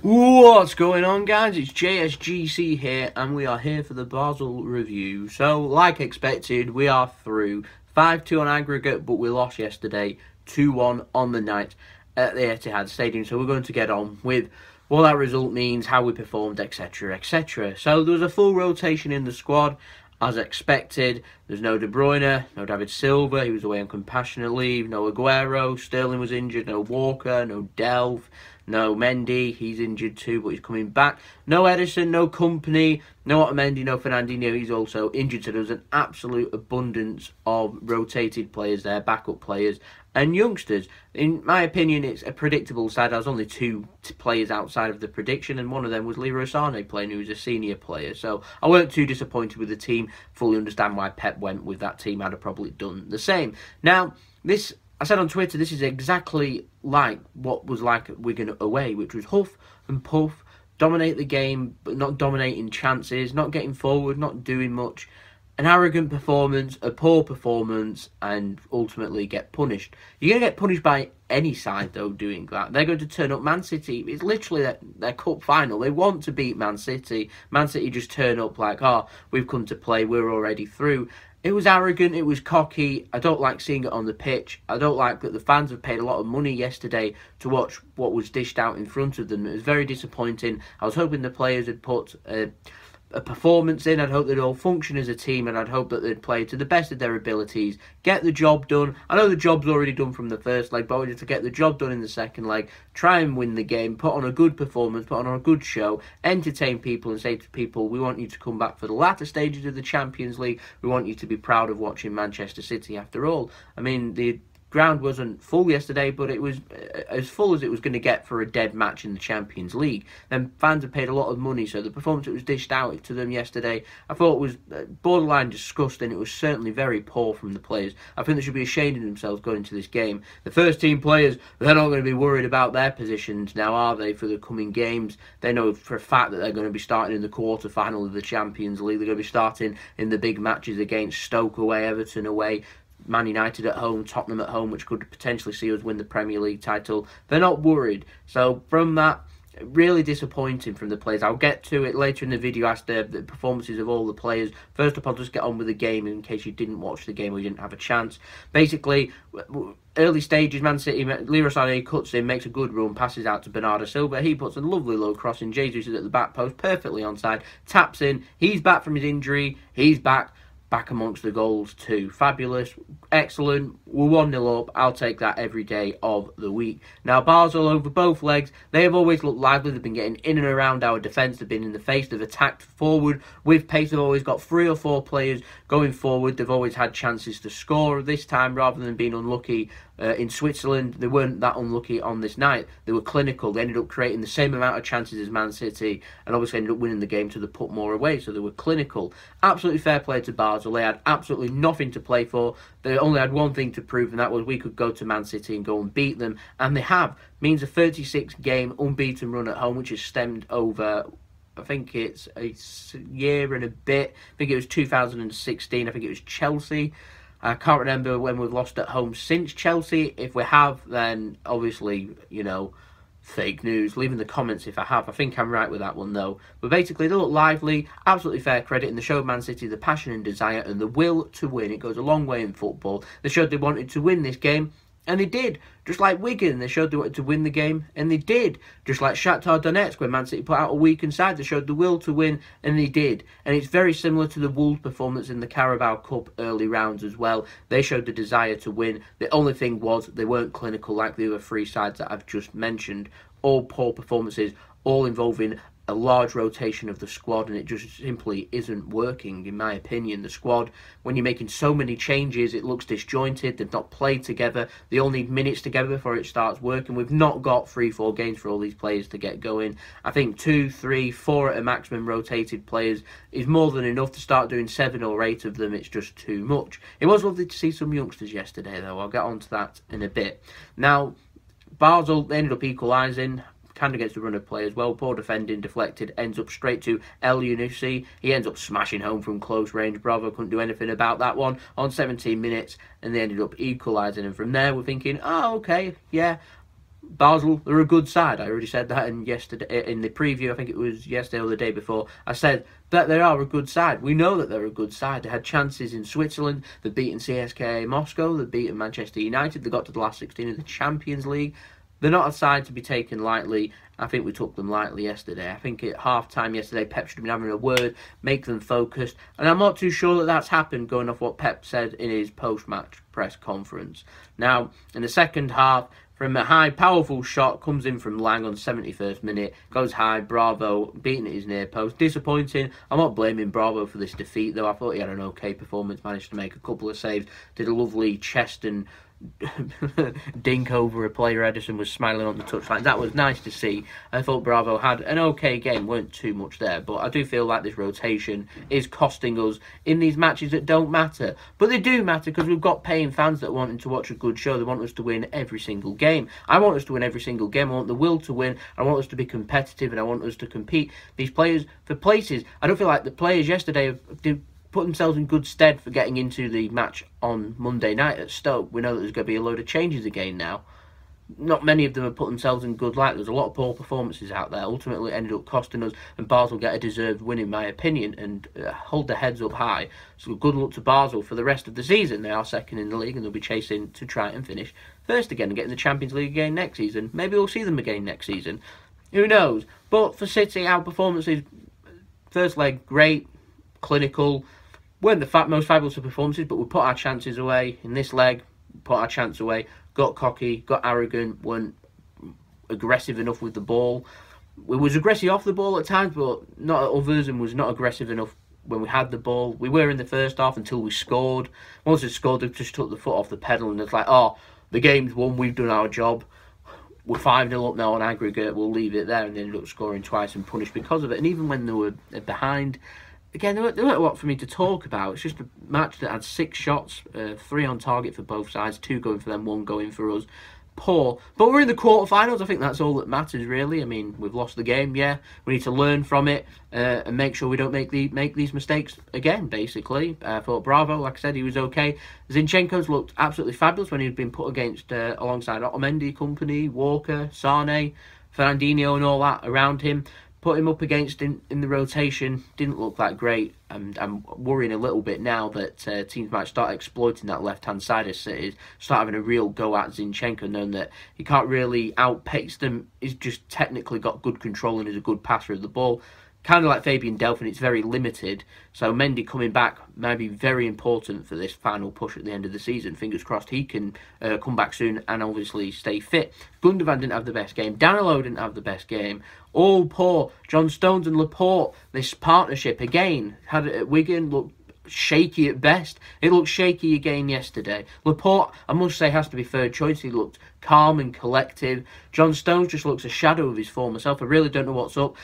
What's going on, guys? It's JSGC here, and we are here for the Basel review. So, like expected, we are through 5-2 on aggregate, but we lost yesterday 2-1 on the night at the Etihad Stadium. So we're going to get on with what that result means, how we performed, etc, etc. So there was a full rotation in the squad, as expected. There's no De Bruyne, no David Silva, he was away on compassionate leave, no Aguero, Sterling was injured, no Walker, no Delph, no Mendy, he's injured too, but he's coming back. No Edison, no Company, no Otamendi, no Fernandinho, he's also injured. So there was an absolute abundance of rotated players there, backup players and youngsters. In my opinion, it's a predictable side. There was only two players outside of the prediction, and one of them was Leroy Sané playing, who was a senior player. So I weren't too disappointed with the team. Fully understand why Pep went with that team. I'd have probably done the same. Now, this, I said on Twitter, this is exactly like what was like at Wigan away, which was huff and puff, dominate the game, but not dominating chances, not getting forward, not doing much. An arrogant performance, a poor performance, and ultimately get punished. You're going to get punished by any side, though, doing that. They're going to turn up. Man City, it's literally their cup final. They want to beat Man City. Man City just turn up like, oh, we've come to play, we're already through. It was arrogant, it was cocky. I don't like seeing it on the pitch. I don't like that the fans have paid a lot of money yesterday to watch what was dished out in front of them. It was very disappointing. I was hoping the players had put a performance in. I'd hope they'd all function as a team, and I'd hope that they'd play to the best of their abilities, get the job done. I know the job's already done from the first leg, but I wanted to get the job done in the second leg, try and win the game, put on a good performance, put on a good show, entertain people and say to people, we want you to come back for the latter stages of the Champions League. We want you to be proud of watching Manchester City after all. I mean, the ground wasn't full yesterday, but it was as full as it was going to get for a dead match in the Champions League. Then fans have paid a lot of money, so the performance that was dished out to them yesterday, I thought was borderline disgusting. It was certainly very poor from the players. I think they should be ashamed of themselves going into this game. The first team players, they're not going to be worried about their positions now, are they, for the coming games? They know for a fact that they're going to be starting in the quarter-final of the Champions League. They're going to be starting in the big matches against Stoke away, Everton away, Man United at home, Tottenham at home, which could potentially see us win the Premier League title. They're not worried. So from that, really disappointing from the players. I'll get to it later in the video as to the performances of all the players. First up, I'll just get on with the game in case you didn't watch the game or you didn't have a chance. Basically, early stages, Man City, Leroy Sané cuts in, makes a good run, passes out to Bernardo Silva. He puts a lovely low cross in. Jesus is at the back post, perfectly onside, taps in. He's back from his injury. He's back amongst the goals too. Fabulous, excellent. We're 1-0 up. I'll take that every day of the week. Now, Basel over both legs, they have always looked lively. They've been getting in and around our defence. They've been in the face. They've attacked forward with pace. They've always got 3 or 4 players going forward. They've always had chances to score. This time, rather than being unlucky in Switzerland, they weren't that unlucky on this night. They were clinical. They ended up creating the same amount of chances as Man City, and obviously ended up winning the game to the put more away. So they were clinical. Absolutely fair play to Basel. They had absolutely nothing to play for. They only had one thing to prove, and that was we could go to Man City and go and beat them, and they have. Means a 36-game unbeaten run at home, which has stemmed over, I think it's a year and a bit. I think it was 2016. I think it was Chelsea. I can't remember when we've lost at home since Chelsea. If we have, then obviously, you know, fake news. Leave in the comments if I have. I think I'm right with that one, though. But basically, they look lively, absolutely fair credit, and they showed Man City the passion and desire and the will to win. It goes a long way in football. They showed they wanted to win this game, and they did. Just like Wigan, they showed they wanted to win the game, and they did. Just like Shakhtar Donetsk, when Man City put out a weakened side, they showed the will to win, and they did. And it's very similar to the Wolves performance in the Carabao Cup early rounds as well. They showed the desire to win. The only thing was they weren't clinical like the other 3 sides that I've just mentioned. All poor performances, all involving a large rotation of the squad, and it just simply isn't working, in my opinion. The squad, when you're making so many changes, it looks disjointed. They've not played together. They all need minutes together before it starts working. We've not got 3-4 games for all these players to get going. I think 2, 3, 4 at a maximum rotated players is more than enough. To start doing 7 or 8 of them, it's just too much. It was lovely to see some youngsters yesterday, though. I'll get on to that in a bit. Now, Basel, they ended up equalising. Kind of gets the run of play as well. Poor defending, deflected, ends up straight to El Yunusi. He ends up smashing home from close range. Bravo couldn't do anything about that one on 17 minutes, and they ended up equalising. And from there, we're thinking, oh, okay, yeah, Basel, they're a good side. I already said that in the preview. I think it was yesterday or the day before. I said that they are a good side. We know that they're a good side. They had chances in Switzerland. They've beaten CSKA Moscow. They've beaten Manchester United. They got to the last 16 of the Champions League. They're not a side to be taken lightly. I think we took them lightly yesterday. I think at half-time yesterday, Pep should have been having a word, make them focused. And I'm not too sure that that's happened, going off what Pep said in his post-match press conference. Now, in the second half, from a high, powerful shot, comes in from Lang on 71st minute, goes high, Bravo, beating at his near post. Disappointing. I'm not blaming Bravo for this defeat, though. I thought he had an okay performance, managed to make a couple of saves, did a lovely chest and dink over a player. Edison was smiling on the touchline. That was nice to see. I thought Bravo had an okay game, weren't too much there, but I do feel like this rotation is costing us in these matches that don't matter. But they do matter because we've got paying fans that want to watch a good show. They want us to win every single game. I want us to win every single game. I want the will to win. I want us to be competitive, and I want us to compete these players for places. I don't feel like the players yesterday did put themselves in good stead for getting into the match on Monday night at Stoke. We know that there's going to be a load of changes again now. Not many of them have put themselves in good light. There's a lot of poor performances out there. Ultimately, it ended up costing us, and Basel get a deserved win, in my opinion, and hold their heads up high. So good luck to Basel for the rest of the season. They are second in the league, and they'll be chasing to try and finish first again and get in the Champions League again next season. Maybe we'll see them again next season. Who knows? But for City, our performances, first leg, great, clinical. Weren't the most fabulous of performances, but we put our chances away in this leg. Put our chance away. Got cocky, got arrogant, weren't aggressive enough with the ball. We was aggressive off the ball at times, but not at others, and was not aggressive enough when we had the ball. We were in the first half until we scored. Once we scored, they just took the foot off the pedal, and it's like, oh, the game's won, we've done our job. We're 5-0 up now on aggregate, we'll leave it there, and they ended up scoring twice and punished because of it. And even when they were behind, again, there weren't a lot for me to talk about. It's just a match that had 6 shots, 3 on target for both sides, 2 going for them, 1 going for us. Poor. But we're in the quarterfinals. I think that's all that matters, really. I mean, we've lost the game, yeah. We need to learn from it and make sure we don't make these mistakes again, basically. I thought Bravo, like I said, he was okay. Zinchenko's looked absolutely fabulous when he'd been put against alongside Otamendi, Company, Walker, Sane, Fernandinho and all that around him. Put him up against in the rotation, didn't look that great. And I'm worrying a little bit now that teams might start exploiting that left-hand side of City, start having a real go at Zinchenko, knowing that he can't really outpace them. He's just technically got good control and is a good passer of the ball. Kind of like Fabian Delphin, it's very limited. So Mendy coming back might be very important for this final push at the end of the season. Fingers crossed he can come back soon and obviously stay fit. Gundogan didn't have the best game. Danilo didn't have the best game. All poor. John Stones and Laporte, this partnership again, had it at Wigan, looked shaky at best. It looked shaky again yesterday. Laporte, I must say, has to be third choice. He looked calm and collective. John Stones just looks a shadow of his former self. I really don't know what's up.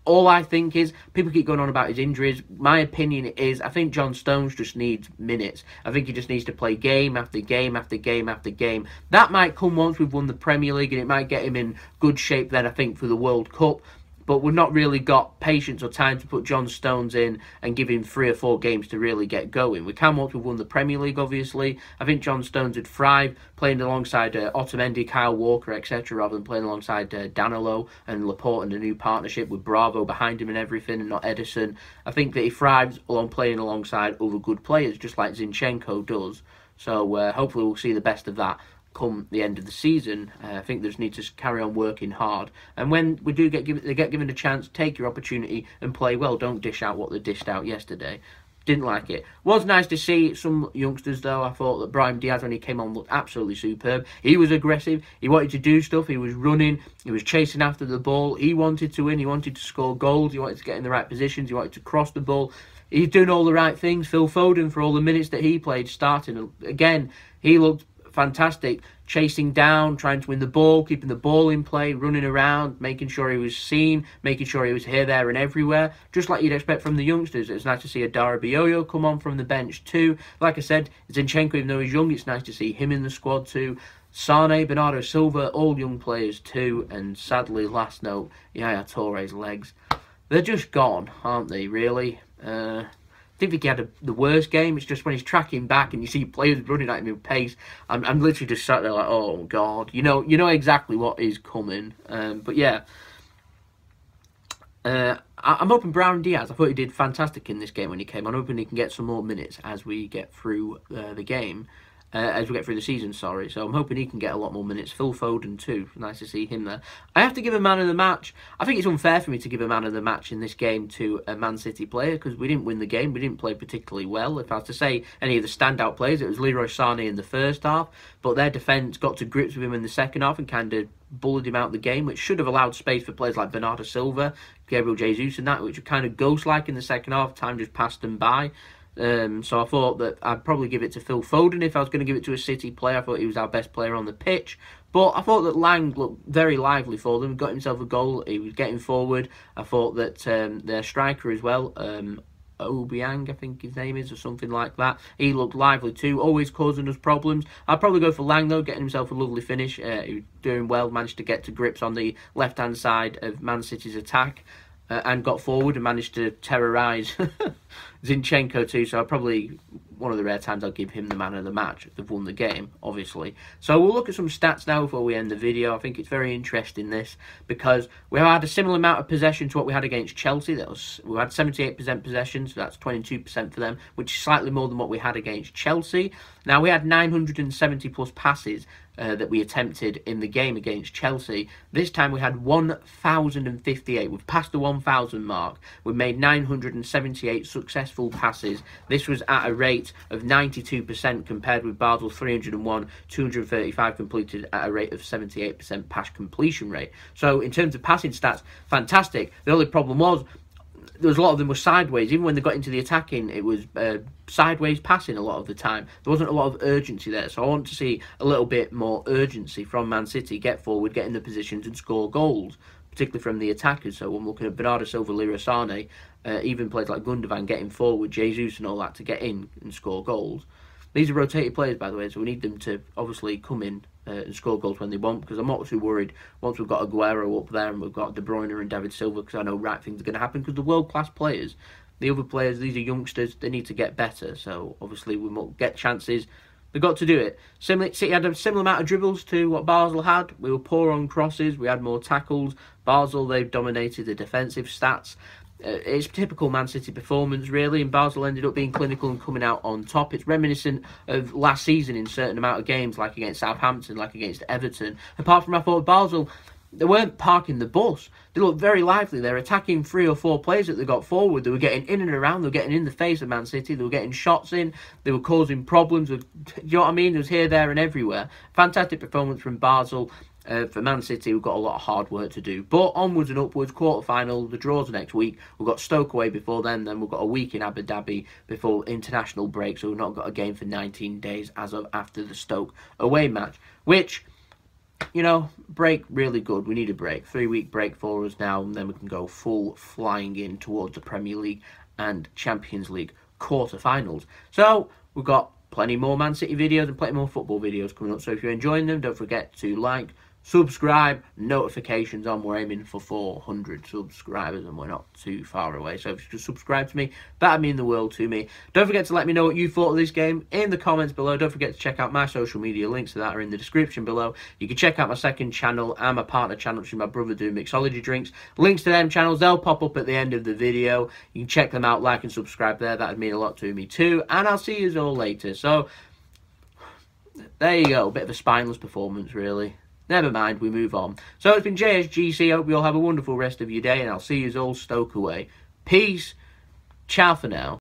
All I think is, people keep going on about his injuries. My opinion is, I think John Stones just needs minutes. I think he just needs to play game after game after game after game. That might come once we've won the Premier League, and it might get him in good shape then, I think, for the World Cup. But we've not really got patience or time to put John Stones in and give him 3 or 4 games to really get going. We can once we've won the Premier League, obviously. I think John Stones would thrive playing alongside Otamendi, Kyle Walker, etc., rather than playing alongside Danilo and Laporte in a new partnership with Bravo behind him and everything, and not Edison. I think that he thrives along playing alongside other good players, just like Zinchenko does. So hopefully we'll see the best of that come the end of the season. I think they just need to carry on working hard, and when we do get given a chance, take your opportunity and play well. Don't dish out what they dished out yesterday. Didn't like it. Was nice to see some youngsters though. I thought that Brahim Diaz, when he came on, looked absolutely superb. He was aggressive, he wanted to do stuff, he was running, he was chasing after the ball, he wanted to win, he wanted to score goals, he wanted to get in the right positions, he wanted to cross the ball. He's doing all the right things. Phil Foden, for all the minutes that he played starting, again, he looked fantastic, chasing down, trying to win the ball, keeping the ball in play, running around, making sure he was seen, making sure he was here, there and everywhere, just like you'd expect from the youngsters. It's nice to see Adara Bioyo come on from the bench too. Like I said, Zinchenko, even though he's young, it's nice to see him in the squad too. Sane, Bernardo Silva, all young players too. And sadly, last note, Yaya Touré's legs. They're just gone, aren't they, really? didn't think he had the worst game. It's just when he's tracking back and you see players running at him in pace, I'm literally just sat there like, oh god, you know exactly what is coming. But yeah, I'm hoping Brown Diaz. I thought he did fantastic in this game when he came. I'm hoping he can get some more minutes as we get through the game. As we get through the season, sorry. So I'm hoping he can get a lot more minutes. Phil Foden too. Nice to see him there. I have to give a man of the match. I think it's unfair for me to give a man of the match in this game to a Man City player because we didn't win the game. We didn't play particularly well. If I was to say any of the standout players, it was Leroy Sané in the first half. But their defence got to grips with him in the second half and kind of bullied him out of the game, which should have allowed space for players like Bernardo Silva, Gabriel Jesus and that, which were kind of ghost-like in the second half. Time just passed them by. So I thought that I'd probably give it to Phil Foden if I was going to give it to a City player. I thought he was our best player on the pitch. But I thought that Lang looked very lively for them. Got himself a goal. He was getting forward. I thought that their striker as well, Obiang, I think his name is, or something like that. He looked lively too, always causing us problems. I'd probably go for Lang though, getting himself a lovely finish. He was doing well, managed to get to grips on the left-hand side of Man City's attack. And got forward and managed to terrorise Zinchenko too. So probably one of the rare times I'll give him the man of the match. They've won the game, obviously. So we'll look at some stats now before we end the video. I think it's very interesting this because we had a similar amount of possession to what we had against Chelsea. We had 78% possession, so that's 22% for them, which is slightly more than what we had against Chelsea. Now we had 970 plus passes that we attempted in the game against Chelsea. This time we had 1,058. We've passed the 1,000 mark. We made 978 successful passes. This was at a rate of 92% compared with Basel 301, 235 completed at a rate of 78% pass completion rate. So in terms of passing stats, fantastic. The only problem was there was a lot of them were sideways. Even when they got into the attacking, it was sideways passing a lot of the time. There wasn't a lot of urgency there. So I want to see a little bit more urgency from Man City. Get forward, get in the positions and score goals, particularly from the attackers. So I'm looking at Bernardo Silva, Leroy Sané, even players like Gundogan getting forward, Jesus and all that to get in and score goals. These are rotated players, by the way, so we need them to obviously come in and score goals when they want, because I'm not too worried once we've got Aguero up there and we've got De Bruyne and David Silva, because I know right things are going to happen, because the world-class players, the other players, these are youngsters, they need to get better, so obviously we won't get chances. They've got to do it. City had a similar amount of dribbles to what Basel had. We were poor on crosses, we had more tackles. Basel, they've dominated the defensive stats. It's typical Man City performance, really, and Basel ended up being clinical and coming out on top. It's reminiscent of last season in certain amount of games, like against Southampton, like against Everton. Apart from, I thought Basel, they weren't parking the bus. They looked very lively. They're attacking 3 or 4 players that they got forward. They were getting in and around. They were getting in the face of Man City. They were getting shots in. They were causing problems. Do you know what I mean? It was here, there and everywhere. Fantastic performance from Basel. For Man City, we've got a lot of hard work to do. But onwards and upwards, quarter-final, the draws next week. We've got Stoke away before then we've got a week in Abu Dhabi before international break, so we've not got a game for 19 days as of after the Stoke away match. Which, you know, break really good. We need a break. 3-week break for us now, and then we can go full flying in towards the Premier League and Champions League quarter-finals. So, we've got plenty more Man City videos and plenty more football videos coming up. So if you're enjoying them, don't forget to like, subscribe, notifications on. We're aiming for 400 subscribers and we're not too far away. So if you just subscribe to me, that'd mean the world to me. Don't forget to let me know what you thought of this game in the comments below. Don't forget to check out my social media. Links to that are in the description below. You can check out my second channel and my partner channel, which is my brother doing mixology drinks. Links to them channels, they'll pop up at the end of the video. You can check them out, like and subscribe there. That'd mean a lot to me too. And I'll see you all later. So there you go. A bit of a spineless performance, really. Never mind, we move on. So it's been JSGC. Hope you all have a wonderful rest of your day, and I'll see you all Stoke away. Peace. Ciao for now.